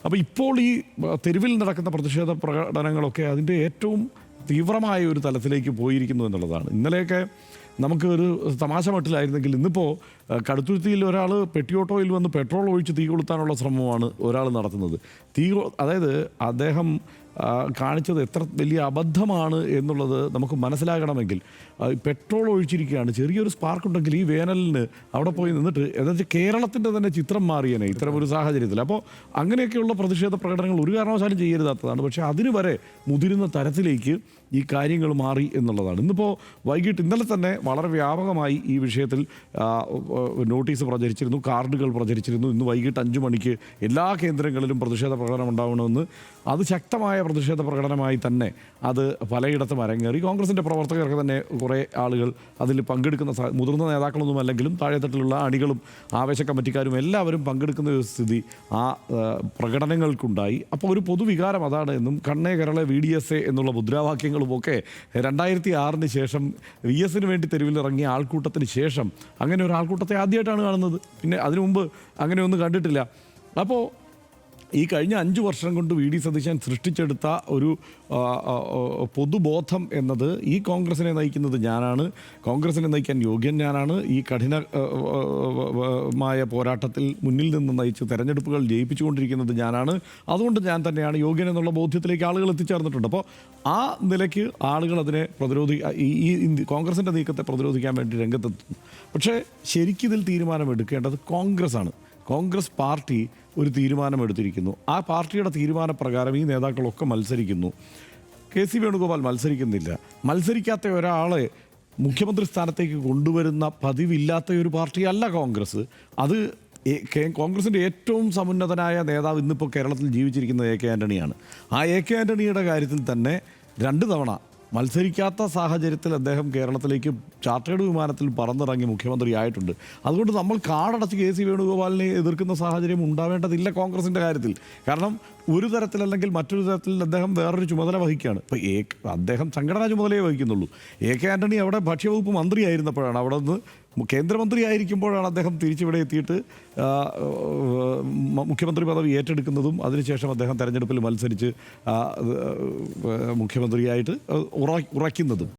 അപ്പോൾ ഇപ്പോൾ ഈ തെരുവിൽ നടക്കുന്ന പ്രതിഷേധ പ്രകടനങ്ങളൊക്കെ അതിൻ്റെ ഏറ്റവും തീവ്രമായ ഒരു തലത്തിലേക്ക് പോയിരിക്കുന്നു എന്നുള്ളതാണ്. ഇന്നലെയൊക്കെ നമുക്ക് ഒരു തമാശ മട്ടിലായിരുന്നെങ്കിൽ ഇന്നിപ്പോൾ കടുത്തുരുത്തിയിൽ ഒരാൾ പെട്ടിയോട്ടോയിൽ വന്ന് പെട്രോൾ ഒഴിച്ച് തീ കൊളുത്താനുള്ള ശ്രമമാണ് ഒരാൾ നടത്തുന്നത്. അതായത് അദ്ദേഹം കാണിച്ചത് എത്ര വലിയ അബദ്ധമാണ് എന്നുള്ളത് നമുക്ക് മനസ്സിലാകണമെങ്കിൽ പെട്രോൾ ഒഴിച്ചിരിക്കുകയാണ്. ചെറിയൊരു സ്പാർക്ക് ഉണ്ടെങ്കിൽ ഈ വേനലിന് അവിടെ പോയി നിന്നിട്ട് എന്നുവെച്ചാൽ കേരളത്തിൻ്റെ തന്നെ ചിത്രം മാറിയേനെ ഇത്തരം ഒരു സാഹചര്യത്തിൽ. അപ്പോൾ അങ്ങനെയൊക്കെയുള്ള പ്രതിഷേധ പ്രകടനങ്ങൾ ഒരു കാരണവശാലും ചെയ്യരുതാത്തതാണ്. പക്ഷേ അതിന് വരെ മുതിരുന്ന തരത്തിലേക്ക് ഈ കാര്യങ്ങൾ മാറി എന്നുള്ളതാണ്. ഇന്നിപ്പോൾ വൈകിട്ട് ഇന്നലെ തന്നെ വളരെ വ്യാപകമായി ഈ വിഷയത്തിൽ നോട്ടീസ് പ്രചരിച്ചിരുന്നു, കാർഡുകൾ പ്രചരിച്ചിരുന്നു. ഇന്ന് വൈകിട്ട് 5 മണിക്ക് എല്ലാ കേന്ദ്രങ്ങളിലും പ്രതിഷേധ പ്രകടനം ഉണ്ടാവണമെന്ന്, അത് ശക്തമായ പ്രതിഷേധ പ്രകടനമായി തന്നെ അത് പലയിടത്തും അരങ്ങേറി. കോൺഗ്രസിൻ്റെ പ്രവർത്തകർക്ക് തന്നെ കുറേ ആളുകൾ അതിൽ പങ്കെടുക്കുന്ന, മുതിർന്ന നേതാക്കളൊന്നും അല്ലെങ്കിലും താഴെത്തട്ടിലുള്ള അണികളും ആവേശ കമ്മിറ്റിക്കാരും എല്ലാവരും പങ്കെടുക്കുന്ന ഒരു സ്ഥിതി ആ പ്രകടനങ്ങൾക്കുണ്ടായി. അപ്പോൾ ഒരു പൊതുവികാരം അതാണ് എന്നും കണ്ണേ കേരള VDSA എന്നുള്ള മുദ്രാവാക്യങ്ങളുമൊക്കെ 2006 ശേഷം VS വേണ്ടി തെരുവിലിറങ്ങിയ ആൾക്കൂട്ടത്തിന് ശേഷം അങ്ങനെ ഒരു ആൾക്കൂട്ടത്തെ ആദ്യമായിട്ടാണ് കാണുന്നത്. പിന്നെ അതിനു മുമ്പ് അങ്ങനെയൊന്നും കണ്ടിട്ടില്ല. അപ്പോൾ ഈ കഴിഞ്ഞ 5 വർഷം കൊണ്ട് VD സതീശൻ സൃഷ്ടിച്ചെടുത്ത ഒരു പൊതുബോധം എന്നത് ഈ കോൺഗ്രസിനെ നയിക്കുന്നത് ഞാനാണ്, കോൺഗ്രസിനെ നയിക്കാൻ യോഗ്യൻ ഞാനാണ്, ഈ കഠിനമായ പോരാട്ടത്തിൽ മുന്നിൽ നിന്ന് നയിച്ച് തെരഞ്ഞെടുപ്പുകൾ ജയിപ്പിച്ചുകൊണ്ടിരിക്കുന്നത് ഞാനാണ്, അതുകൊണ്ട് ഞാൻ തന്നെയാണ് യോഗ്യൻ എന്നുള്ള ബോധ്യത്തിലേക്ക് ആളുകൾ എത്തിച്ചേർന്നിട്ടുണ്ട്. അപ്പോൾ ആ നിലയ്ക്ക് ആളുകൾ അതിനെ കോൺഗ്രസിൻ്റെ നീക്കത്തെ പ്രതിരോധിക്കാൻ വേണ്ടി രംഗത്തെത്തുന്നു. പക്ഷേ ശരിക്കിതിൽ തീരുമാനമെടുക്കേണ്ടത് കോൺഗ്രസ്സാണ്. കോൺഗ്രസ് പാർട്ടി ഒരു തീരുമാനമെടുത്തിരിക്കുന്നു. ആ പാർട്ടിയുടെ തീരുമാനപ്രകാരം ഈ നേതാക്കളൊക്കെ മത്സരിക്കുന്നു. KC വേണുഗോപാൽ മത്സരിക്കുന്നില്ല. മത്സരിക്കാത്ത ഒരാളെ മുഖ്യമന്ത്രി സ്ഥാനത്തേക്ക് കൊണ്ടുവരുന്ന പതിവില്ലാത്ത ഒരു പാർട്ടിയല്ല കോൺഗ്രസ്. അത് കോൺഗ്രസിൻ്റെ ഏറ്റവും സമുന്നതനായ നേതാവ് ഇന്നിപ്പോൾ കേരളത്തിൽ ജീവിച്ചിരിക്കുന്ന AK ആൻ്റണിയാണ്. ആ AK ആൻ്റണിയുടെ കാര്യത്തിൽ തന്നെ 2 തവണ മത്സരിക്കാത്ത സാഹചര്യത്തിൽ അദ്ദേഹം കേരളത്തിലേക്ക് ചാർട്ടേഡ് വിമാനത്തിൽ പറന്നിറങ്ങി മുഖ്യമന്ത്രിയായിട്ടുണ്ട്. അതുകൊണ്ട് നമ്മൾ കാടടച്ച് KC വേണുഗോപാലിനെ എതിർക്കുന്ന സാഹചര്യം ഉണ്ടാവേണ്ടതില്ല കോൺഗ്രസിൻ്റെ കാര്യത്തിൽ. കാരണം ഒരു തരത്തിലല്ലെങ്കിൽ മറ്റൊരു തരത്തിൽ അദ്ദേഹം വേറൊരു ചുമതല വഹിക്കുകയാണ്. ഇപ്പോൾ അദ്ദേഹം സംഘടനാ ചുമതലയെ വഹിക്കുന്നുള്ളൂ. AK ആൻ്റണി അവിടെ ഭക്ഷ്യവകുപ്പ് മന്ത്രിയായിരുന്നപ്പോഴാണ്, അവിടെ നിന്ന് കേന്ദ്രമന്ത്രിയായിരിക്കുമ്പോഴാണ് അദ്ദേഹം തിരിച്ചിവിടെ എത്തിയിട്ട് മുഖ്യമന്ത്രി പദവി ഏറ്റെടുക്കുന്നതും അതിനുശേഷം അദ്ദേഹം തെരഞ്ഞെടുപ്പിൽ മത്സരിച്ച് മുഖ്യമന്ത്രിയായിട്ട് ഉറയ്ക്കുന്നതും.